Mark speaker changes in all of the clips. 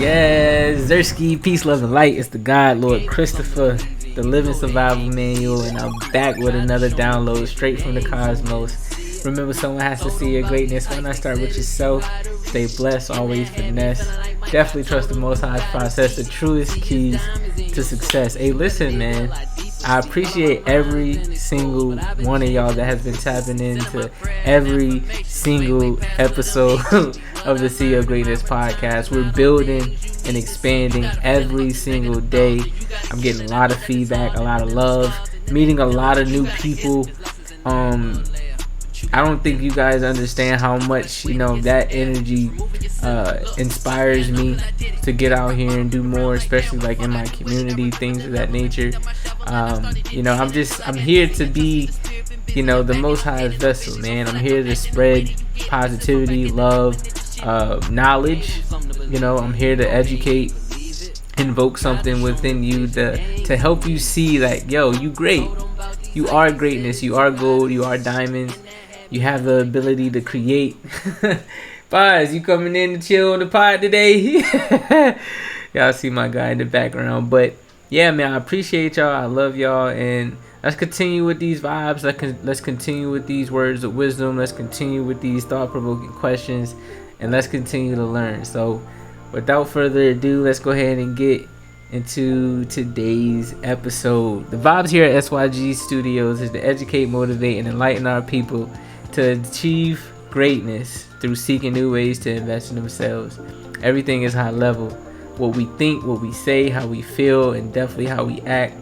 Speaker 1: Yes, Zersky, peace, love, and light. It's the God, Lord Christopher, the Living Survival Manual, and I'm back with another download straight from the cosmos. Remember, someone has to see your greatness. Why not start with yourself? Stay blessed, always finesse. Definitely trust the Most High's process, the truest keys to success. Hey, listen, man. I appreciate every single one of y'all that has been tapping into every single episode of the See Your Greatness podcast. We're building and expanding every single day. I'm getting a lot of feedback, a lot of love, meeting a lot of new people. I don't think you guys understand how much, that energy inspires me to get out here and do more, especially like in my community, things of that nature. I'm here to be, the Most High's vessel, man. I'm here to spread positivity, love, knowledge. I'm here to educate, invoke something within you to help you see that, you great. You are greatness. You are gold. You are diamonds. You have the ability to create. Buzz, you coming in to chill on the pod today? Y'all see my guy in the background. But yeah, man, I appreciate y'all. I love y'all. And let's continue with these vibes. Let's continue with these words of wisdom. Let's continue with these thought-provoking questions. And let's continue to learn. So without further ado, let's go ahead and get into today's episode. The vibes here at SYG Studios is to educate, motivate, and enlighten our people to achieve greatness through seeking new ways to invest in themselves. Everything is high level. What we think, what we say, how we feel, and definitely how we act.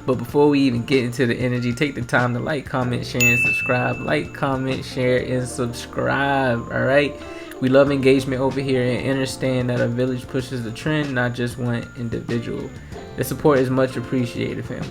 Speaker 1: But before we even get into the energy, take the time to like, comment, share, and subscribe. Like, comment, share, and subscribe. Alright? We love engagement over here and understand that our village pushes the trend, not just one individual. The support is much appreciated, family.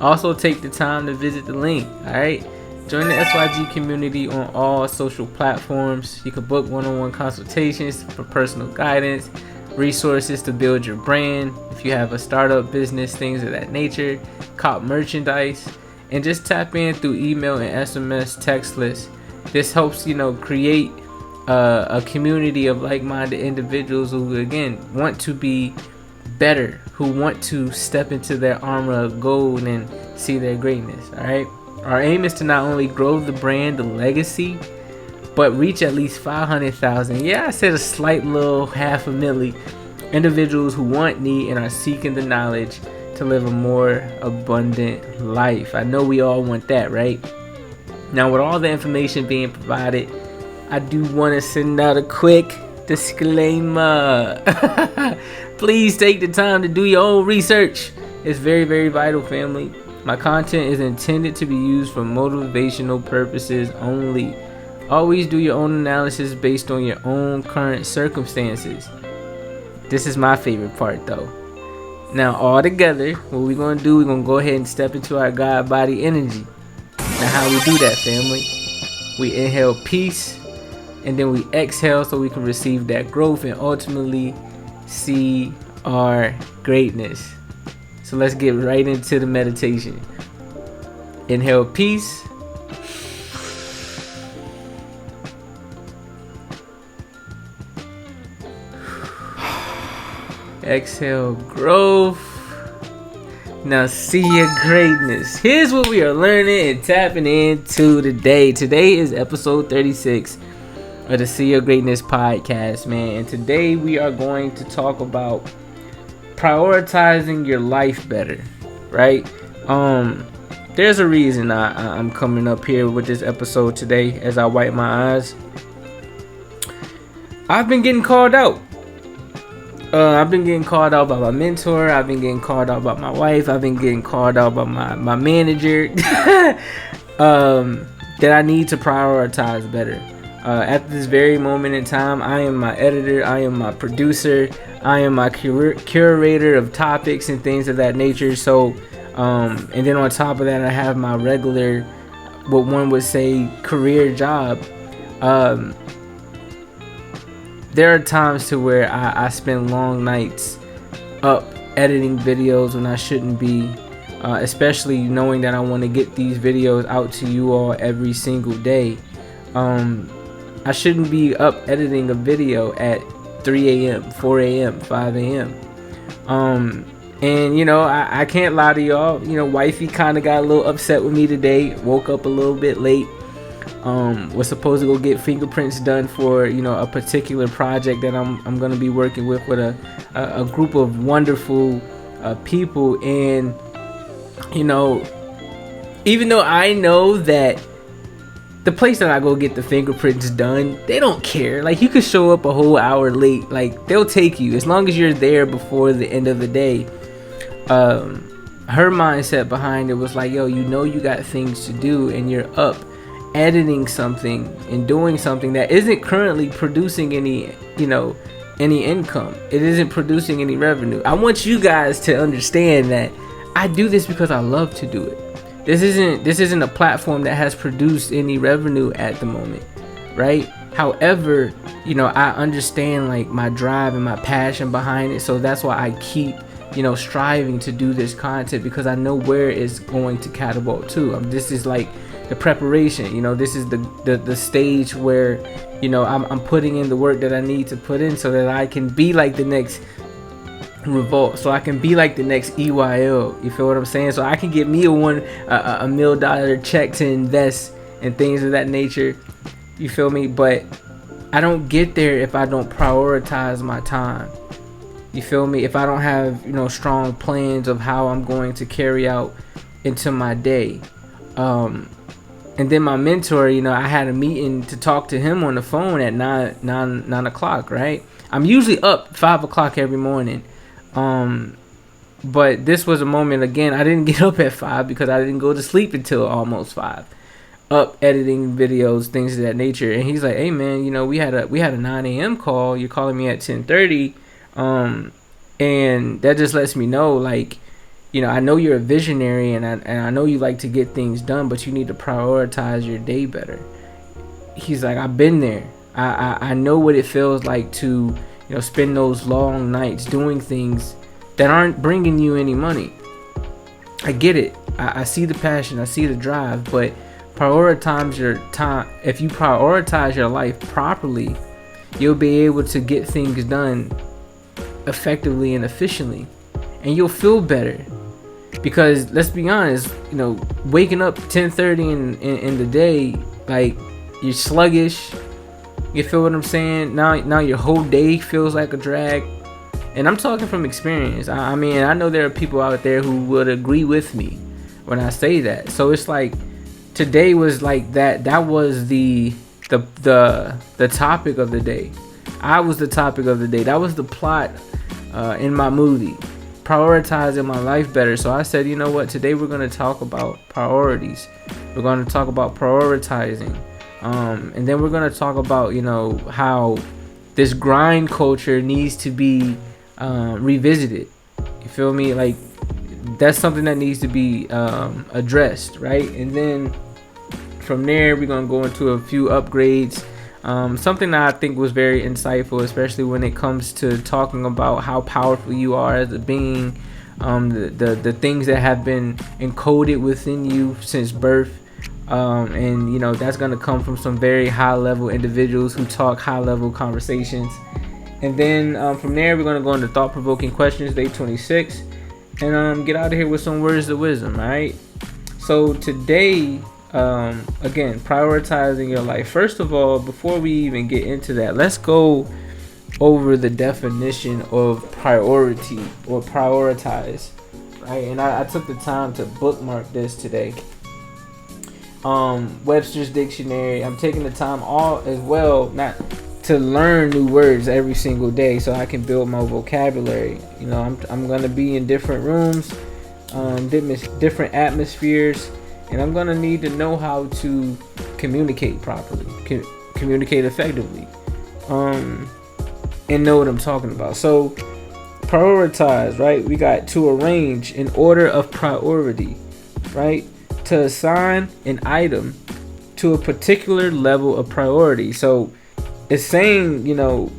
Speaker 1: Also, take the time to visit the link. Alright? Join the SYG community on all social platforms. You can book one-on-one consultations for personal guidance, resources to build your brand. If you have a startup business, things of that nature, cop merchandise, and just tap in through email and SMS text lists. This helps, create a community of like-minded individuals who, again, want to be better, who want to step into their armor of gold and see their greatness. All right. Our aim is to not only grow the brand, the legacy, but reach at least 500,000. Yeah, I said a slight little 500,000 individuals who want, need, and are seeking the knowledge to live a more abundant life. I know we all want that, right? Now, with all the information being provided, I do want to send out a quick disclaimer. Please take the time to do your own research. It's very, very vital, family. My content is intended to be used for motivational purposes only. Always do your own analysis based on your own current circumstances. This is my favorite part, though. Now, all together, what we're going to do, we're going to go ahead and step into our God body energy. Now, how we do that, family? We inhale peace, and then we exhale so we can receive that growth and ultimately see our greatness. So let's get right into the meditation. Inhale peace. Exhale growth. Now see your greatness. Here's what we are learning and tapping into today. Today is episode 36 of the See Your Greatness podcast, man. And today we are going to talk about prioritizing your life better, right? There's a reason I'm coming up here with this episode today as I wipe my eyes. I've been getting called out. I've been getting called out by my mentor. I've been getting called out by my wife. I've been getting called out by my manager that I need to prioritize better. At this very moment in time, I am my editor, I am my producer, I am my curator of topics and things of that nature. So, and then on top of that, I have my regular, what one would say, career job. There are times to where I spend long nights up editing videos when I shouldn't be, especially knowing that I want to get these videos out to you all every single day. I shouldn't be up editing a video at 3 a.m., 4 a.m., 5 a.m. And I can't lie to y'all. Wifey kind of got a little upset with me today. Woke up a little bit late. Was supposed to go get fingerprints done for a particular project that I'm gonna be working with a group of wonderful people. And even though I know that the place that I go get the fingerprints done, they don't care. Like, you could show up a whole hour late, like, they'll take you as long as you're there before the end of the day. Her mindset behind it was like, yo, you got things to do, and you're up editing something and doing something that isn't currently producing any income. It isn't producing any revenue. I want you guys to understand that I do this because I love to do it. This isn't a platform that has produced any revenue at the moment, right? However, I understand like my drive and my passion behind it, so that's why I keep striving to do this content, because I know where it's going to catapult to. This is like the preparation. This is the stage where I'm putting in the work that I need to put in, so that I can be like the next Revolt, so I can be like the next EYL. You feel what I'm saying? So I can get me a $1 million check to invest and things of that nature. You feel me? But I don't get there if I don't prioritize my time. You feel me? If I don't have strong plans of how I'm going to carry out into my day. And then my mentor, I had a meeting to talk to him on the phone at 9 o'clock, right? I'm usually up 5 o'clock every morning. But this was a moment, again, I didn't get up at 5 because I didn't go to sleep until almost 5. Up editing videos, things of that nature. And he's like, hey man, we had a 9 a.m. call. You're calling me at 10:30. And that just lets me know, like, I know you're a visionary, and I know you like to get things done, but you need to prioritize your day better. He's like, I've been there. I know what it feels like to spend those long nights doing things that aren't bringing you any money. I get it. I see the passion. I see the drive. But prioritize your time. If you prioritize your life properly, you'll be able to get things done effectively and efficiently. And you'll feel better. Because let's be honest, waking up 10:30 in the day, like, you're sluggish. You feel what I'm saying? Now your whole day feels like a drag. And I'm talking from experience. I mean, I know there are people out there who would agree with me when I say that. So it's like, today was like that. That was the topic of the day. I was the topic of the day. That was the plot in my movie. Prioritizing my life better. So I said, you know what? Today we're going to talk about priorities. We're going to talk about prioritizing. And then we're going to talk about, how this grind culture needs to be revisited. You feel me? Like, that's something that needs to be addressed, right? And then from there, we're going to go into a few upgrades. Something that I think was very insightful, especially when it comes to talking about how powerful you are as a being, the things that have been encoded within you since birth. And that's going to come from some very high level individuals who talk high level conversations. And then from there, we're going to go into thought-provoking questions, day 26, and get out of here with some words of wisdom. All right. So today, again, prioritizing your life. First of all, before we even get into that, let's go over the definition of priority or prioritize. Right. And I took the time to bookmark this today. Webster's Dictionary. I'm taking the time as well, not to learn new words every single day, so I can build my vocabulary. I'm gonna be in different rooms, different atmospheres, and I'm gonna need to know how to communicate properly, communicate effectively, and know what I'm talking about. So prioritize, right? We got to arrange in order of priority, right? To assign an item to a particular level of priority. So it's saying,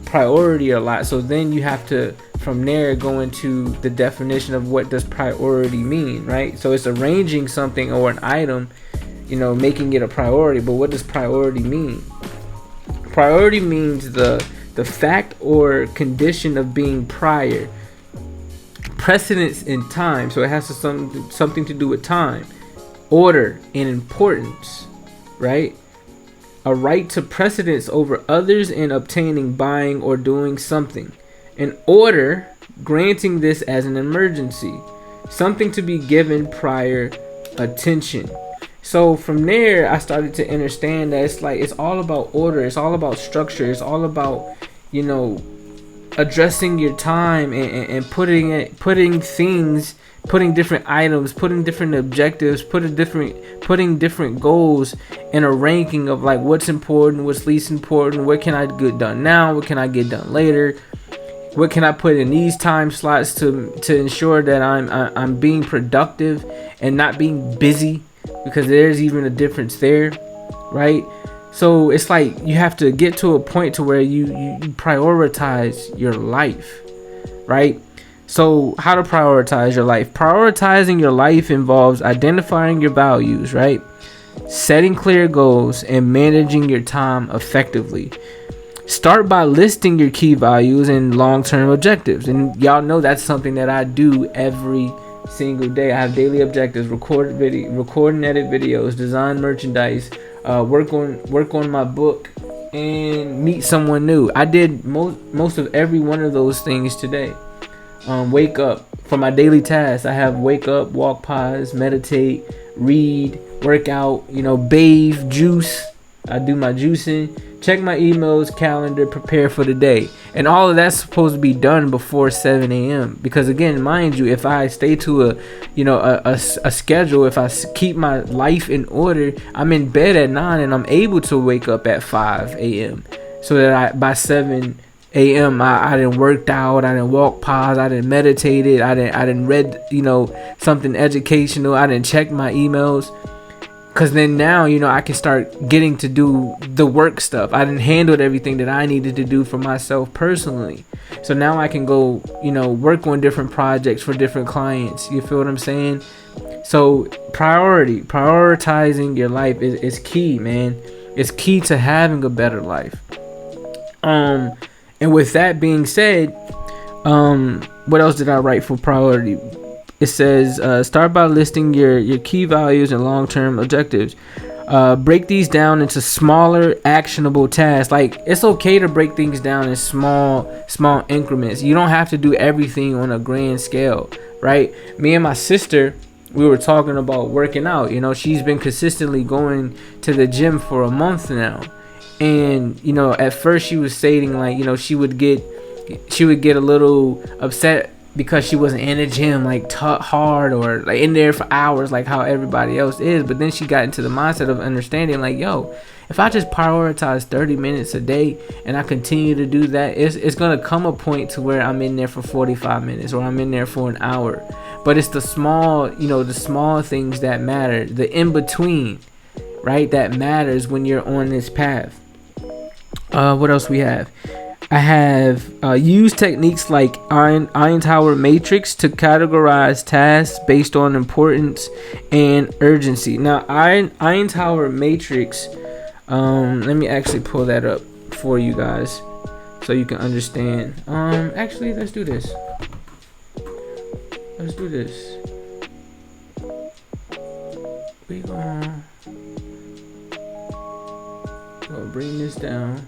Speaker 1: priority a lot. So then you have to, from there, go into the definition of what does priority mean, right? So it's arranging something or an item, making it a priority. But what does priority mean? Priority means the the fact or condition of being prior. Precedence in time, so it has something to do with time, order, and importance, right? A right to precedence over others in obtaining, buying, or doing something. An order, granting this as an emergency, something to be given prior attention. So from there, I started to understand that it's all about order, it's all about structure, it's all about, addressing your time and putting different items, putting different objectives, putting different goals in a ranking of like what's important, what's least important, what can I get done now, what can I get done later, what can I put in these time slots to ensure that I'm being productive and not being busy, because there's even a difference there, right? So it's like you have to get to a point to where you prioritize your life, right? So how to prioritize your life? Prioritizing your life involves identifying your values, right? Setting clear goals and managing your time effectively. Start by listing your key values and long-term objectives. And y'all know that's something that I do every single day. I have daily objectives: record and edit videos, design merchandise, work on my book, and meet someone new. I did most of every one of those things today. Wake up. For my daily tasks, I have wake up, walk, pause, meditate, read, work out, bathe, juice. I do my juicing, check my emails, calendar, prepare for the day. And all of that's supposed to be done before 7 a.m. Because again, mind you, if I stay to a schedule, if I keep my life in order, I'm in bed at 9 and I'm able to wake up at 5 a.m. So that by 7 a.m. I didn't worked out, I didn't walk pause, I didn't meditated, I didn't read something educational, I didn't check my emails. Because then now, I can start getting to do the work stuff. I didn't handle everything that I needed to do for myself personally. So now I can go, work on different projects for different clients. You feel what I'm saying? So prioritizing your life is key, man. It's key to having a better life. And with that being said, what else did I write for priority? It says, start by listing your key values and long-term objectives. Break these down into smaller, actionable tasks. Like, it's okay to break things down in small increments. You don't have to do everything on a grand scale, right? Me and my sister, we were talking about working out. She's been consistently going to the gym for a month now. And, at first she was stating like, she would get a little upset because she wasn't in the gym like hard or like in there for hours like how everybody else is. But then she got into the mindset of understanding like, if I just prioritize 30 minutes a day and I continue to do that, it's gonna come a point to where I'm in there for 45 minutes or I'm in there for an hour. But it's the small things that matter, the in between, right? That matters when you're on this path. What else we have? I have used techniques like Eisenhower matrix to categorize tasks based on importance and urgency. Now, Eisenhower matrix, let me actually pull that up for you guys so you can understand. Actually, let's do this. We gonna bring this down.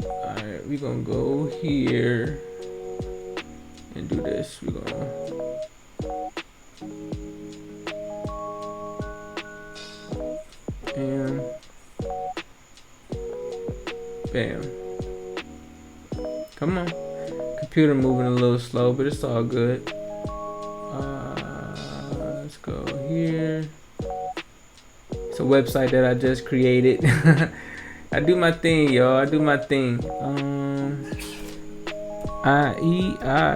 Speaker 1: Alright, we're gonna go here and do this. We're gonna bam. Come on. Computer moving a little slow, but it's all good. Let's go here. It's a website that I just created. I do my thing, y'all. I do my thing. IEINHO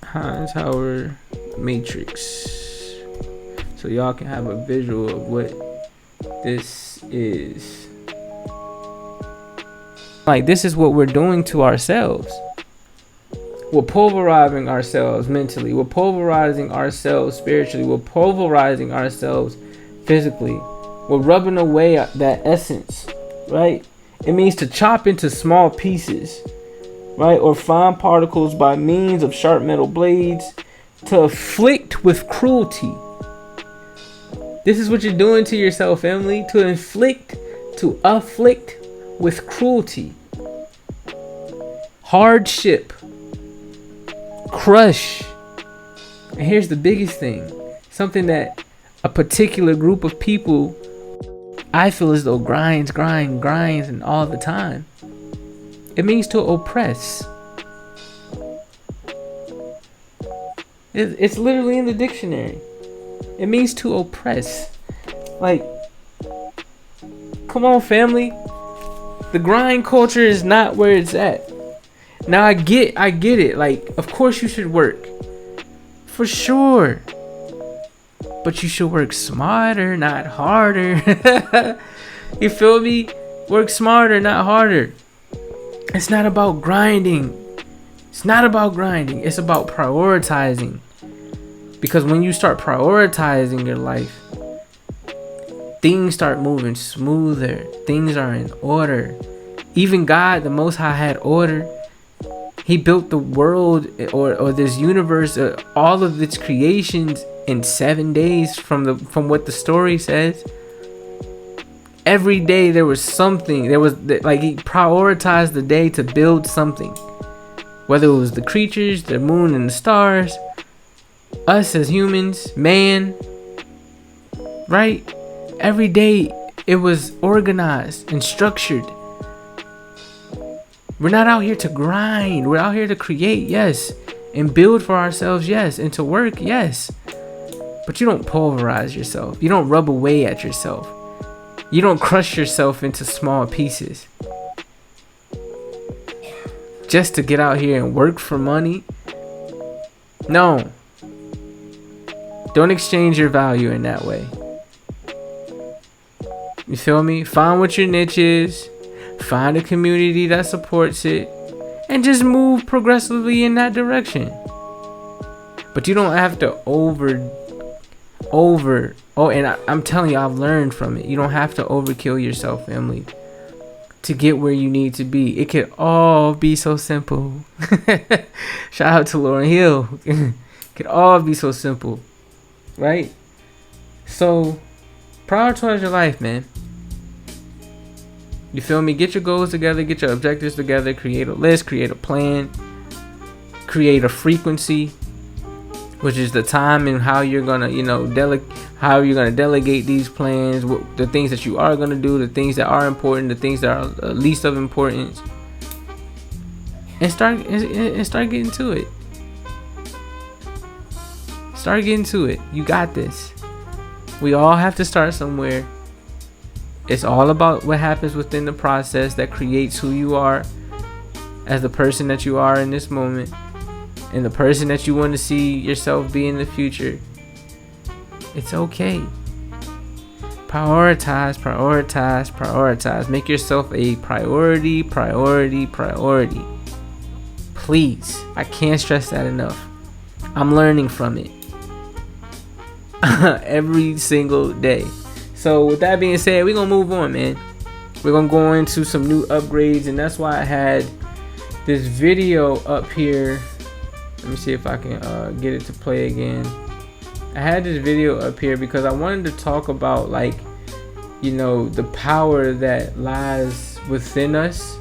Speaker 1: Eisenhower matrix. So y'all can have a visual of what this is. Like, this is what we're doing to ourselves. We're pulverizing ourselves mentally. We're pulverizing ourselves spiritually. We're pulverizing ourselves physically. We're rubbing away that essence, right? It means to chop into small pieces, right? Or fine particles by means of sharp metal blades, to afflict with cruelty. This is what you're doing to yourself, family. To afflict with cruelty, hardship, crush. And here's the biggest thing, something that a particular group of people, I feel as though grinds and all the time. It means to oppress. It's literally in the dictionary. It means to oppress. Like, come on, family. The grind culture is not where it's at. Now I get it. Like, of course you should work. For sure. But you should work smarter, not harder. You feel me? Work smarter, not harder. It's not about grinding. It's not about grinding. It's about prioritizing. Because when you start prioritizing your life, things start moving smoother. Things are in order. Even God, the Most High, had order. He built the world or this universe, all of its creations in 7 days from what the story says. Every day there was something. There was like he prioritized the day to build something. Whether it was the creatures, the moon and the stars, us as humans, man, right? Every day it was organized and structured. We're not out here to grind. We're out here to create, yes, and build for ourselves, yes, and to work, yes. But you don't pulverize yourself. You don't rub away at yourself. You don't crush yourself into small pieces just to get out here and work for money. No. Don't exchange your value in that way. You feel me? Find what your niche is. Find a community that supports it. And just move progressively in that direction. But you don't have to I'm telling you, I've learned from it. You don't have to overkill yourself, family, to get where you need to be. It could all be so simple. Shout out to Lauryn Hill. It could all be so simple, right? So prioritize your life, man. You feel me? Get your goals together, get your objectives together, create a list, create a plan, create a frequency, which is the time and how you're gonna, how you're gonna delegate these plans, the things that you are gonna do, the things that are important, the things that are least of importance, and start getting to it. Start getting to it. You got this. We all have to start somewhere. It's all about what happens within the process that creates who you are as the person that you are in this moment. And the person that you want to see yourself be in the future. It's okay. Prioritize. Make yourself a priority. Please. I can't stress that enough. I'm learning from it. Every single day. So with that being said, we're going to move on, man. We're going to go into some new upgrades. And that's why I had this video up here. Let me see if I can get it to play again. I had this video up here because I wanted to talk about, the power that lies within us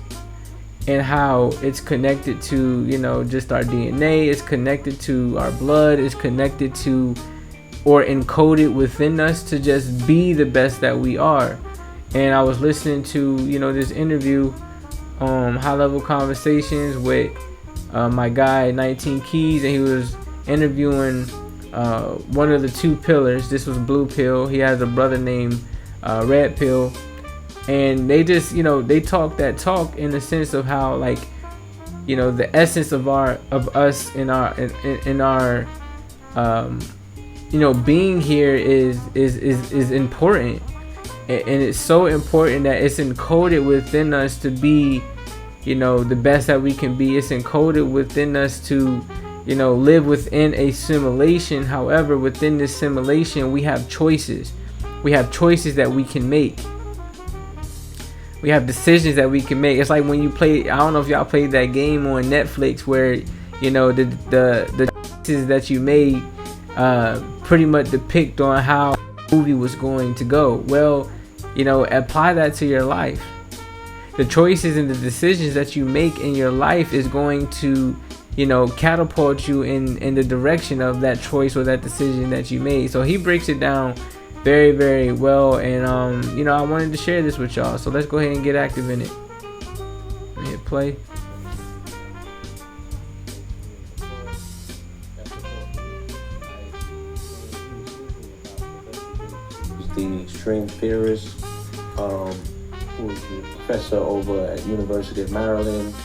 Speaker 1: and how it's connected to, just our DNA. It's connected to our blood. It's connected to or encoded within us to just be the best that we are. And I was listening to, this interview, High Level Conversations with my guy 19 Keys, and he was interviewing one of the two pillars. This was Blue Pill. He has a brother named Red Pill, and they just they talk that talk in the sense of how the essence of us in our being here is important, and it's so important that it's encoded within us to be the best that we can be. It's encoded within us to, live within a simulation. However, within this simulation, we have choices. We have choices that we can make. We have decisions that we can make. It's like when you play, I don't know if y'all played that game on Netflix where, you know, the choices that you made pretty much depict on how the movie was going to go. Well, you know, apply that to your life. The choices and the decisions that you make in your life is going to, you know, catapult you in the direction of that choice or that decision that you made. So he breaks it down very, very well, and you know, I wanted to share this with y'all. So let's go ahead and get active in it. Hit play.
Speaker 2: The string theorist, who was the professor over at University of Maryland.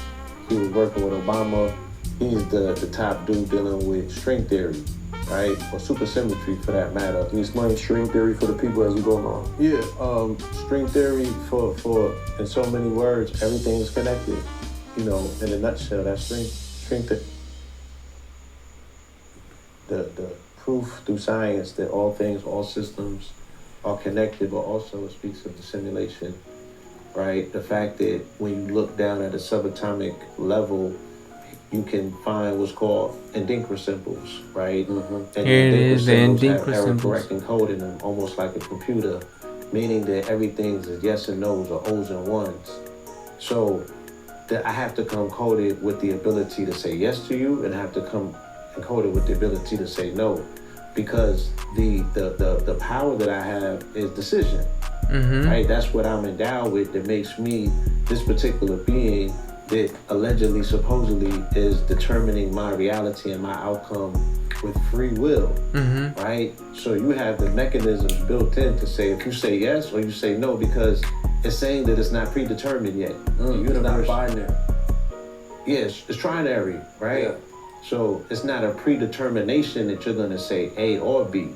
Speaker 2: He was working with Obama. He's the top dude dealing with string theory, right? Or supersymmetry for that matter.
Speaker 3: Can you explain string theory for the people as we go along?
Speaker 2: Yeah, string theory for in so many words, everything is connected. You know, in a nutshell, that's string theory. The proof through science that all things, all systems are connected, but also it speaks of the simulation, right? The fact that when you look down at a subatomic level, you can find what's called Adinkra symbols, right?
Speaker 1: And here it is, the Adinkra symbols.
Speaker 2: Correct encode in them, almost like a computer, meaning that everything's a yes and no's or O's and ones. So that I have to come coded with the ability to say yes to you, and I have to come encoded with the ability to say no, because the power that I have is decision, right? That's what I'm endowed with that makes me this particular being that allegedly, supposedly is determining my reality and my outcome with free will, right? So you have the mechanisms built in to say if you say yes or you say no, because it's saying that it's not predetermined yet. The universe,
Speaker 3: it's not binary.
Speaker 2: Yes, it's trinary, right? Yeah. So it's not a predetermination that you're going to say A or B,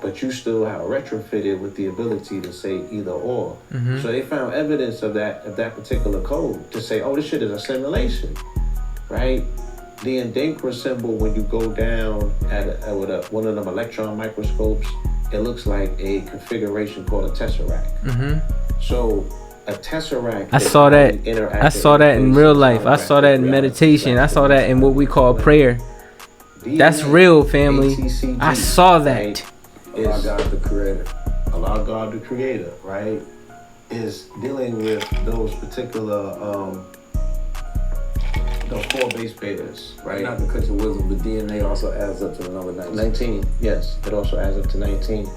Speaker 2: but you still have retrofitted with the ability to say either or. So they found evidence of that particular code to say, oh, this shit is a simulation, right? The Adinkra symbol, when you go down with one of them electron microscopes, it looks like a configuration called a tesseract. So a tesseract.
Speaker 1: I saw that in real life. I saw that in meditation. I saw that in what we call prayer. That's real, family. I saw that.
Speaker 2: Allah God the Creator. Allah God the Creator, right? Is dealing with those particular those 4 base pairs, right?
Speaker 3: Not because of wisdom, the DNA also adds up to another 19.
Speaker 2: Yes, it also adds up to 19.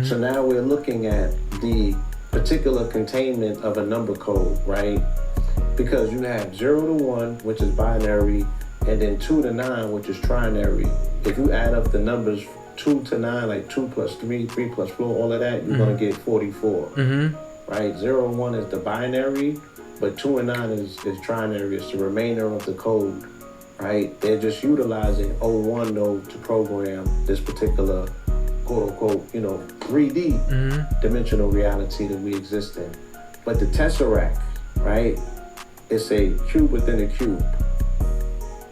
Speaker 2: So now we're looking at the particular containment of a number code, right? Because you have 0 to 1, which is binary, and then 2 to 9, which is trinary. If you add up the numbers 2 to 9, like 2 plus 3, 3 plus 4, all of that, you're gonna get 44. Right? 0 and 1 is the binary, but 2 and 9 is trinary. It's the remainder of the code, right? They're just utilizing 01 though to program this particular quote unquote, 3D dimensional reality that we exist in. But the tesseract, right? It's a cube within a cube.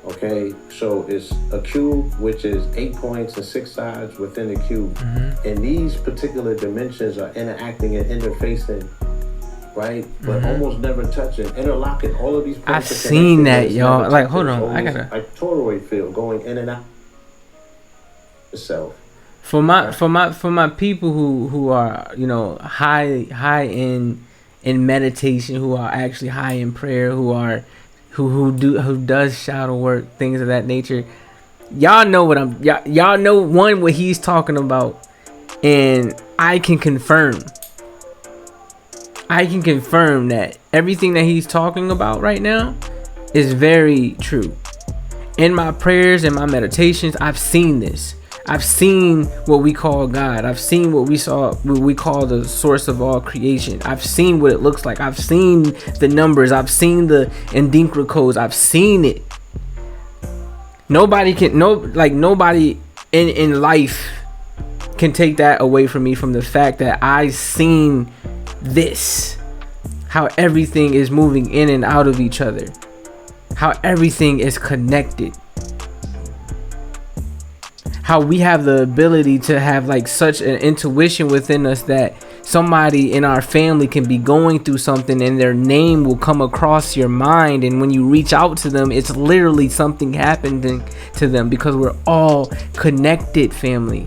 Speaker 2: Okay, so it's a cube which is 8 points and 6 sides within a cube. And these particular dimensions are interacting and interfacing, right? But almost never touching, interlocking. All of these points.
Speaker 1: I've seen that, y'all. Like, hold on, I gotta.
Speaker 2: Like toroid field going in and out itself.
Speaker 1: For my people who are, high in meditation, who are actually high in prayer, who does shadow work, things of that nature. Y'all know y'all know what he's talking about, and I can confirm that everything that he's talking about right now is very true. In my prayers and my meditations, I've seen this. I've seen what we call God. I've seen what we call the source of all creation. I've seen what it looks like. I've seen the numbers. I've seen the Adinkra codes. I've seen it. Nobody in life can take that away from me, from the fact that I've seen this, how everything is moving in and out of each other, how everything is connected. How we have the ability to have like such an intuition within us that somebody in our family can be going through something and their name will come across your mind, and when you reach out to them, it's literally something happening to them, because we're all connected, family.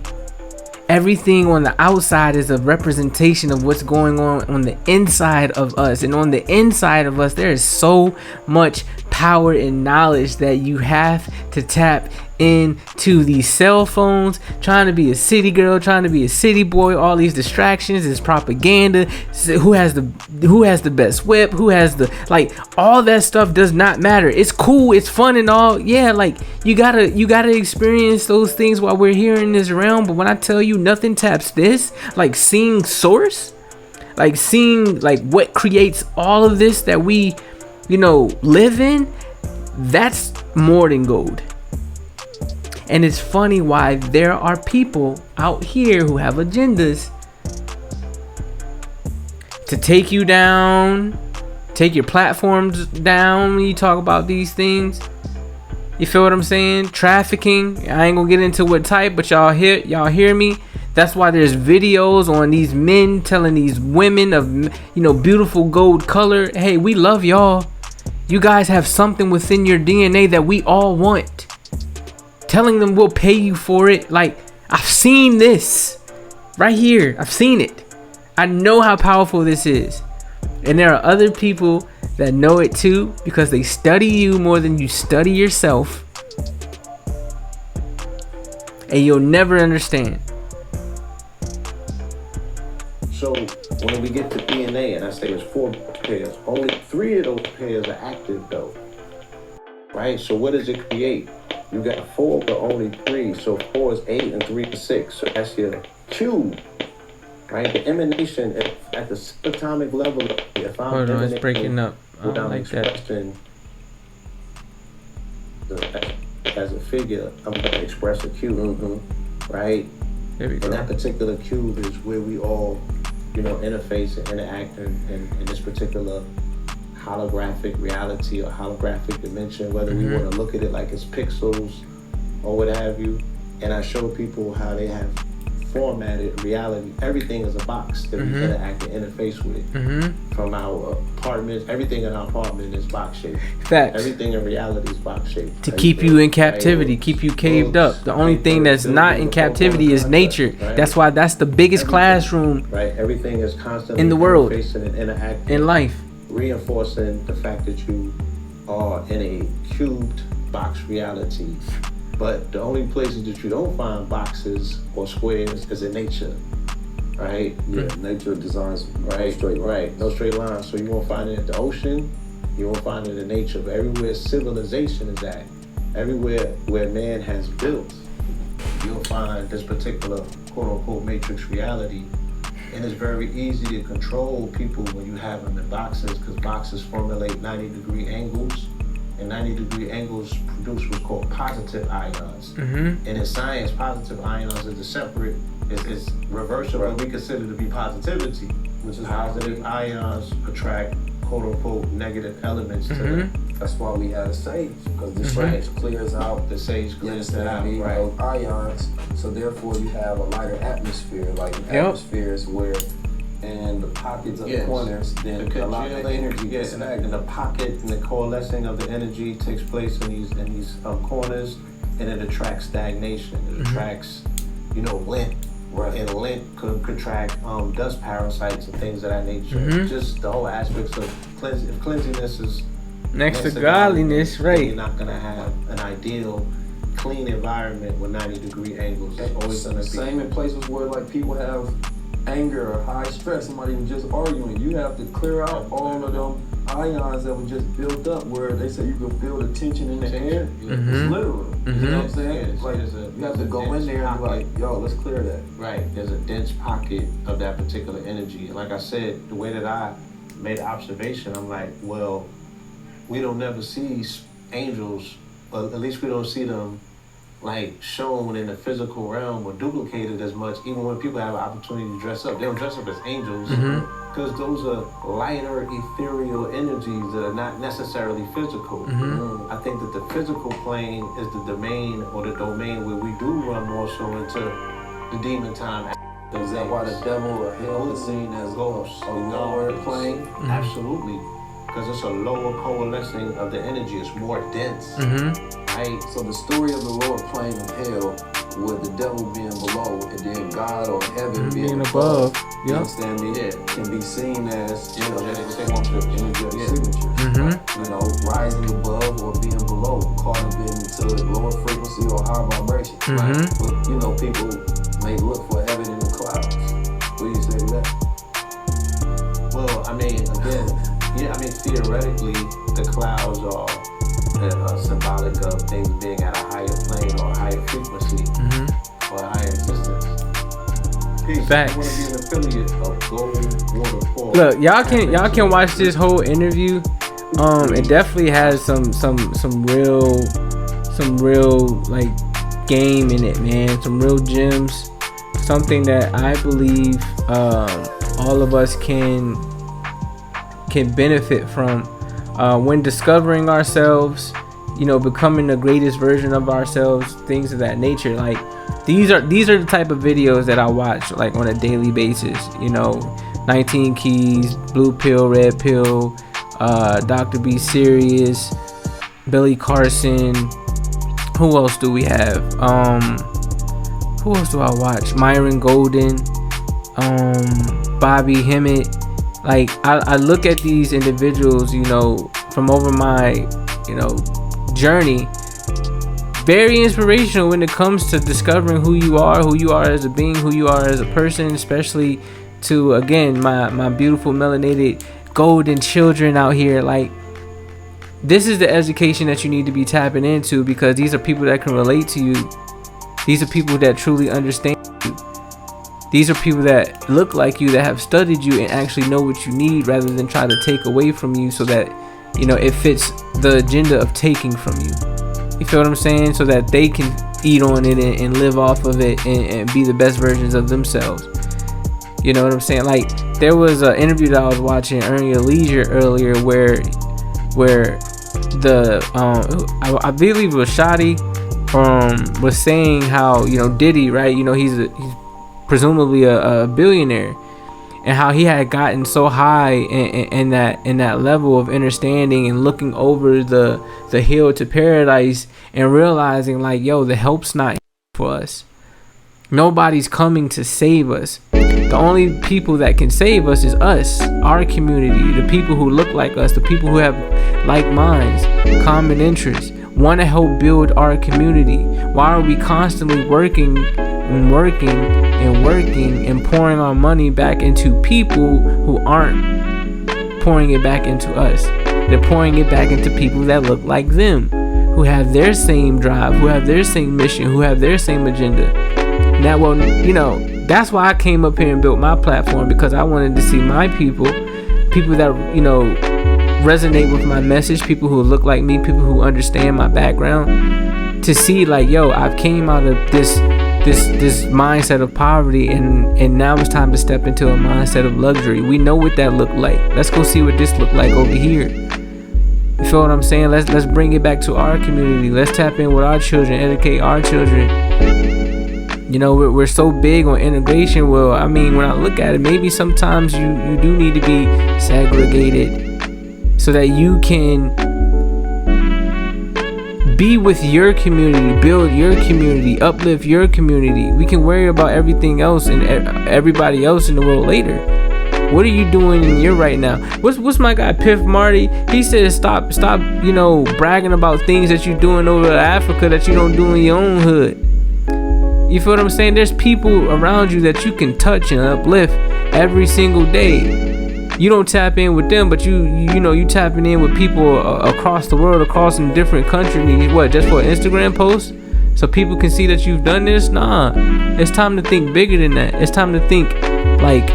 Speaker 1: Everything on the outside is a representation of what's going on the inside of us. And on the inside of us, there is so much power and knowledge that you have to tap into. These cell phones, trying to be a city girl, trying to be a city boy, all these distractions, this propaganda, who has the best whip, who has the, like, all that stuff does not matter. It's cool, it's fun and all, yeah, like you gotta experience those things while we're here in this realm. But when I tell you nothing taps this, like seeing source, like seeing like what creates all of this that we live in, that's more than gold. And it's funny why there are people out here who have agendas to take you down, take your platforms down when you talk about these things. You feel what I'm saying? Trafficking. I ain't gonna get into what type, but y'all hear me? That's why there's videos on these men telling these women of beautiful gold color, hey, we love y'all. You guys have something within your DNA that we all want. Telling them we'll pay you for it. Like, I've seen this right here. I've seen it. I know how powerful this is. And there are other people that know it too, because they study you more than you study yourself. And you'll never understand.
Speaker 2: So when we get to DNA, and I say there's 4 pairs, only 3 of those pairs are active though. Right? So what does it create? You got 4, but only 3. So 4 is 8 and 3 is 6. So that's your cube. Right? The emanation at the subatomic level. If I'm
Speaker 1: hold on, it's breaking up. I don't like that.
Speaker 2: As a figure, I'm going to express a cube. Mm-hmm. Right?
Speaker 1: There we go.
Speaker 2: And that particular cube is where we all, interface and interact in this particular holographic reality or holographic dimension, whether we want to look at it like it's pixels or what have you. And I show people how they have formatted reality. Everything is a box that we interact and interface with. From our apartments, everything in our apartment is box shaped.
Speaker 1: Facts.
Speaker 2: Everything in reality is box shaped.
Speaker 1: To keep you in captivity, keep you caved up. The only thing that's not in captivity is nature. That's why that's the biggest classroom,
Speaker 2: right? Everything is constantly
Speaker 1: in the world,
Speaker 2: interfacing and interacting
Speaker 1: in life,
Speaker 2: reinforcing the fact that you are in a cubed box reality. But the only places that you don't find boxes or squares is in nature, right?
Speaker 3: Yeah, nature designs
Speaker 2: right, straight, right, no straight lines. So you won't find it at the ocean, you won't find it in nature. But everywhere civilization is at, everywhere where man has built, you'll find this particular quote-unquote matrix reality. And it's very easy to control people when you have them in boxes, because boxes formulate 90-degree angles. And 90-degree angles produce what's called positive ions. And in science, positive ions is a separate, it's reverse of what we consider to be positivity, which is positive ions attract quote-unquote negative elements to them.
Speaker 3: That's why we have sage, because the sage clears out.
Speaker 2: The sage clears it out,
Speaker 3: right? Those ions, so therefore you have a lighter atmosphere, like atmospheres where in the pockets of the corners, then a lot of energy gets snagged.
Speaker 2: And the pocket and the coalescing of the energy takes place in these corners, and it attracts stagnation. It attracts, lint. Right. And lint could contract dust parasites and things of that nature. Just the whole aspects of cleansing. If cleanliness is
Speaker 1: next to godliness, right?
Speaker 2: You're not gonna have an ideal clean environment with 90-degree angles. It's always gonna be
Speaker 3: same in places where like people have anger or high stress, somebody just arguing. You have to clear out all of them ions that were just built up, where they say you can feel the tension in the air. It's literal. You know what I'm saying? Like you have to go in there and be like, yo, let's clear that.
Speaker 2: Right. There's a dense pocket of that particular energy. And like I said, the way that I made observation, I'm like, well, we don't never see angels, or at least we don't see them like shown in the physical realm or duplicated as much. Even when people have an opportunity to dress up, they don't dress up as angels, because those are lighter ethereal energies that are not necessarily physical. I think that the physical plane is the domain, or the domain where we do run more so into the demon time
Speaker 3: Is that why the devil or hell is seen as
Speaker 2: ghosts,
Speaker 3: a lower plane?
Speaker 2: Absolutely, because it's a lower coalescing of the energy. It's more dense. Right?
Speaker 3: So the story of the lower plane of hell, with the devil being below and then God or heaven being above. You understand me?
Speaker 2: Yeah.
Speaker 3: Can be seen as
Speaker 2: Energetic
Speaker 3: signature. You know, rising above or being below, caught up into lower frequency or high vibration. Right? But you know, people may look for heaven in the clouds. What do you say to that?
Speaker 2: Well, I mean, again, theoretically, the clouds are symbolic of things being at a higher plane or a higher frequency or a higher existence.
Speaker 1: Facts.
Speaker 2: You want to be an affiliate of Gold Waterfall.
Speaker 1: Look, y'all can watch this whole interview. It definitely has some real like game in it, man. Some real gems. Something that I believe all of us can benefit from when discovering ourselves, you know, becoming the greatest version of ourselves, things of that nature. Like these are the type of videos that I watch like on a daily basis. You know, 19 Keys, Blue Pill, Red Pill, Dr. B Serious, Billy Carson. Who else do we have? Who else do I watch? Myron Golden, Bobby Hemmett. Like I look at these individuals, you know, from over my, you know, journey. Very inspirational when it comes to discovering who you are as a being, who you are as a person, especially to, again, my beautiful melanated golden children out here. Like, this is the education that you need to be tapping into, because these are people that can relate to you. These are people that truly understand you. These are people that look like you, that have studied you and actually know what you need, rather than try to take away from you so that, you know, it fits the agenda of taking from you. You feel what I'm saying? So that they can eat on it and live off of it and be the best versions of themselves. You know what I'm saying? Like, there was an interview that I was watching, Earn Your Leisure, earlier, where the I believe it was Shadi was saying how, you know, Diddy, right? You know, he's presumably a billionaire, and how he had gotten so high in that level of understanding and looking over the hill to paradise and realizing, like, yo, the help's not for us. Nobody's coming to save us. The only people that can save us is us, our community, the people who look like us, the people who have like minds, common interests, want to help build our community. Why are we constantly working and pouring our money back into people who aren't pouring it back into us? They're pouring it back into people that look like them, who have their same drive, who have their same mission, who have their same agenda. Now, well, you know, that's why I came up here and built my platform, because I wanted to see my people that, you know, resonate with my message, people who look like me, people who understand my background, to see, like, yo, I've came out of this mindset of poverty, and now it's time to step into a mindset of luxury. We know what that looked like. Let's go see what this looked like over here. You feel what I'm saying? Let's bring it back to our community. Let's tap in with our children, educate our children. You know, we're so big on integration. Well, I mean, when I look at it, maybe sometimes you do need to be segregated so that you can be with your community, build your community, uplift your community. We can worry about everything else and everybody else in the world later. What are you doing in your right now? What's my guy Piff Marty? He said stop, you know, bragging about things that you're doing over Africa that you don't do in your own hood. You feel what I'm saying? There's people around you that you can touch and uplift every single day. You don't tap in with them, but you know, you tapping in with people across the world, across in different countries. What, just for an Instagram post? So people can see that you've done this? Nah. It's time to think bigger than that. It's time to think, like,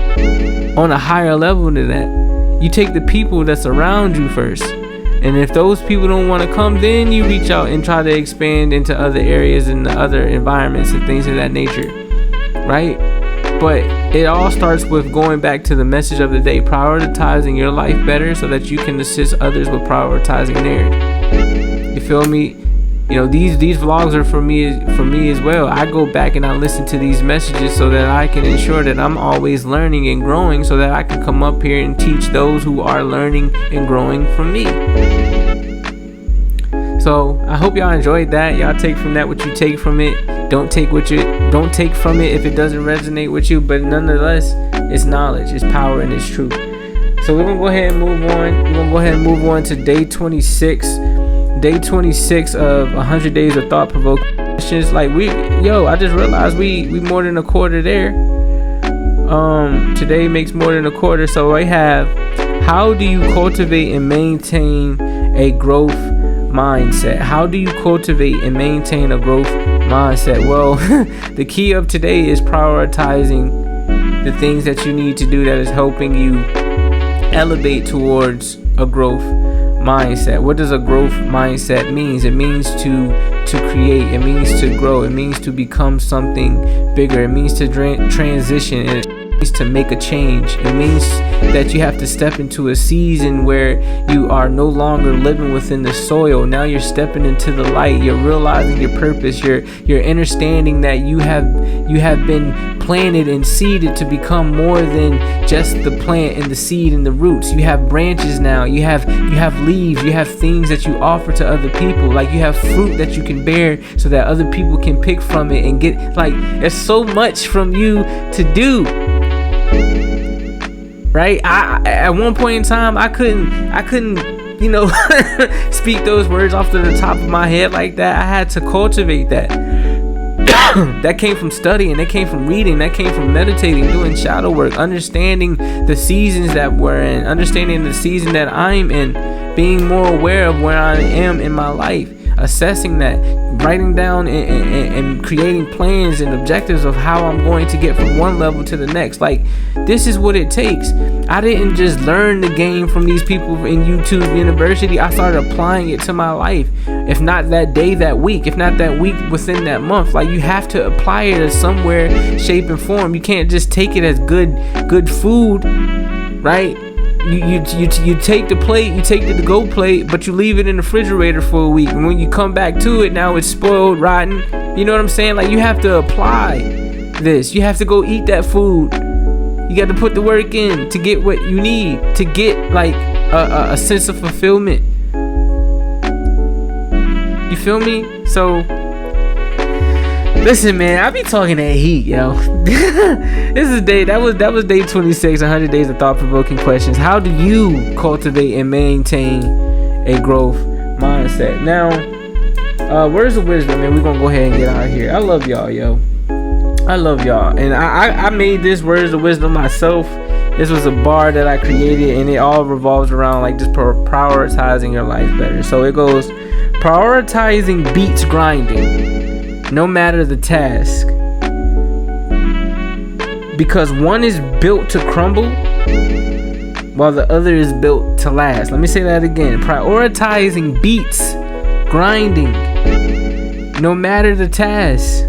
Speaker 1: on a higher level than that. You take the people that's around you first. And if those people don't want to come, then you reach out and try to expand into other areas and other environments and things of that nature. Right? But it all starts with going back to the message of the day, prioritizing your life better so that you can assist others with prioritizing theirs. You feel me? You know, these vlogs are for me as well. I go back and I listen to these messages so that I can ensure that I'm always learning and growing, so that I can come up here and teach those who are learning and growing from me. So I hope y'all enjoyed that. Y'all take from that what you take from it. Don't take from it if it doesn't resonate with you, but nonetheless, it's knowledge, it's power, and it's truth. So we're gonna go ahead and move on to day 26. Day 26 of 100 days of thought-provoking questions. Like I just realized we more than a quarter there. Today makes more than a quarter. So I have, how do you cultivate and maintain a growth mindset? How do you cultivate and maintain a growth mindset? Well, the key of today is prioritizing the things that you need to do that is helping you elevate towards a growth mindset. What does a growth mindset mean? It means to create. It means to grow. It means to become something bigger. It means to transition. It means to make a change. It means that you have to step into a season where you are no longer living within the soil. Now you're stepping into the light. You're realizing your purpose. You're understanding that you have been planted and seeded to become more than just the plant and the seed and the roots. You have branches now. You have leaves. You have things that you offer to other people. Like, you have fruit that you can bear so that other people can pick from it and get, like, there's so much from you to do. Right? I at one point in time, I couldn't speak those words off to the top of my head like that. I had to cultivate that. That came from studying, that came from reading, that came from meditating, doing shadow work, understanding the seasons that we're in, understanding the season that I'm in, being more aware of where I am in my life, assessing that, writing down and creating plans and objectives of how I'm going to get from one level to the next. Like, this is what it takes. I didn't just learn the game from these people in YouTube University. I started applying it to my life. If not that day, that week. If not that week, within that month. Like, you have to apply it as somewhere, shape, and form. You can't just take it as good food, right? You take the plate, you take the to-go plate, but you leave it in the refrigerator for a week. And when you come back to it, now it's spoiled, rotten. You know what I'm saying? Like, you have to apply this. You have to go eat that food. You got to put the work in to get what you need, to get, like, a sense of fulfillment. You feel me? So, listen, man, I be talking that heat, yo. That was day 26, 100 days of thought-provoking questions. How do you cultivate and maintain a growth mindset? Now, words of wisdom, man. We're gonna go ahead and get out of here. I love y'all, yo. I love y'all, and I made this words of wisdom myself. This was a bar that I created, and it all revolves around, like, just prioritizing your life better. So it goes, prioritizing beats grinding, no matter the task, because one is built to crumble while the other is built to last. Let me say that again. Prioritizing beats grinding, no matter the task.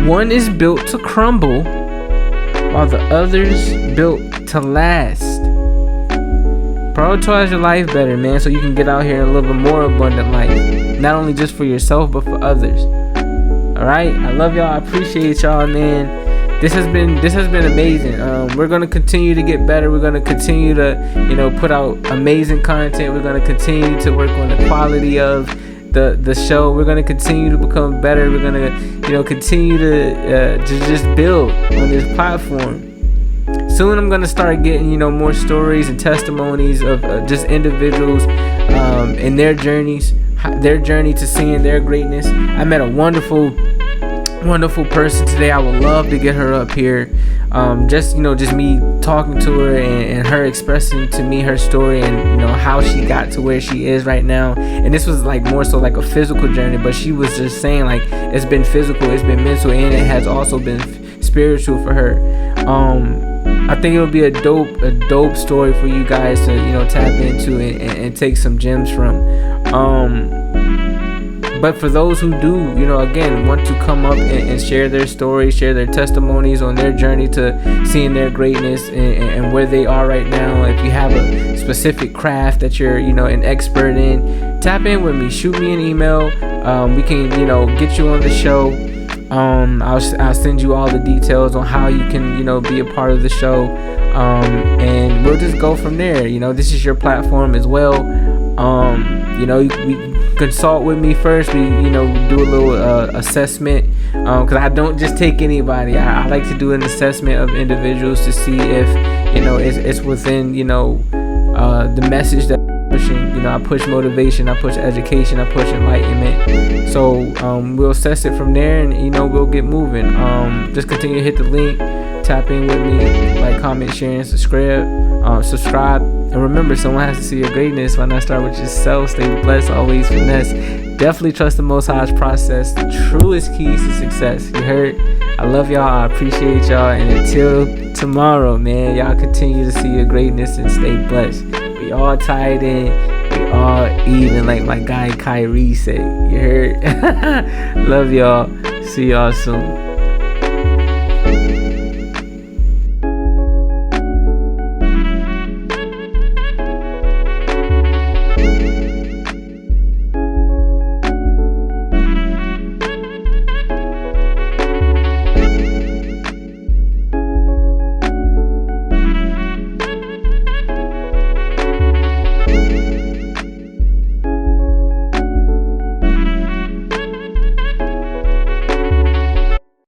Speaker 1: One is built to crumble while the other's built to last. Prioritize your life better, man, so you can get out here and live a more abundant life. Not only just for yourself, but for others. Alright? I love y'all. I appreciate y'all, man. This has been amazing. We're gonna continue to get better. We're gonna continue to, put out amazing content. We're gonna continue to work on the quality of the show. We're gonna continue to become better. We're gonna, continue to just build on this platform. Soon I'm gonna start getting, more stories and testimonies of just individuals and their journeys, their journey to seeing their greatness. I met a wonderful person today. I would love to get her up here. Just me talking to her and her expressing to me her story and how she got to where she is right now. And this was like more so like a physical journey, but she was just saying, like, it's been physical, it's been mental, and it has also been spiritual for her. I think it'll be a dope story for you guys to tap into and take some gems from. But for those who do, again, want to come up and share their stories, share their testimonies on their journey to seeing their greatness and where they are right now. If you have a specific craft that you're, an expert in, tap in with me. Shoot me an email. We can, get you on the show. I'll send you all the details on how you can, be a part of the show. And we'll just go from there. This is your platform as well. We consult with me first. We, do a little assessment, because I don't just take anybody. I like to do an assessment of individuals to see if, it's within, the message that I'm pushing. I push motivation, I push education, I push enlightenment. So we'll assess it from there, and we'll get moving. Just continue to hit the link, tap in with me, like, comment, share, and subscribe. And remember, someone has to see your greatness. Why not start with yourself? Stay blessed, always finesse. Definitely trust the Most High's process. The truest keys to success. You heard? I love y'all. I appreciate y'all. And until tomorrow, man, y'all continue to see your greatness and stay blessed. We all tied in. We all even, like my guy Kyrie said. You heard? Love y'all. See y'all soon.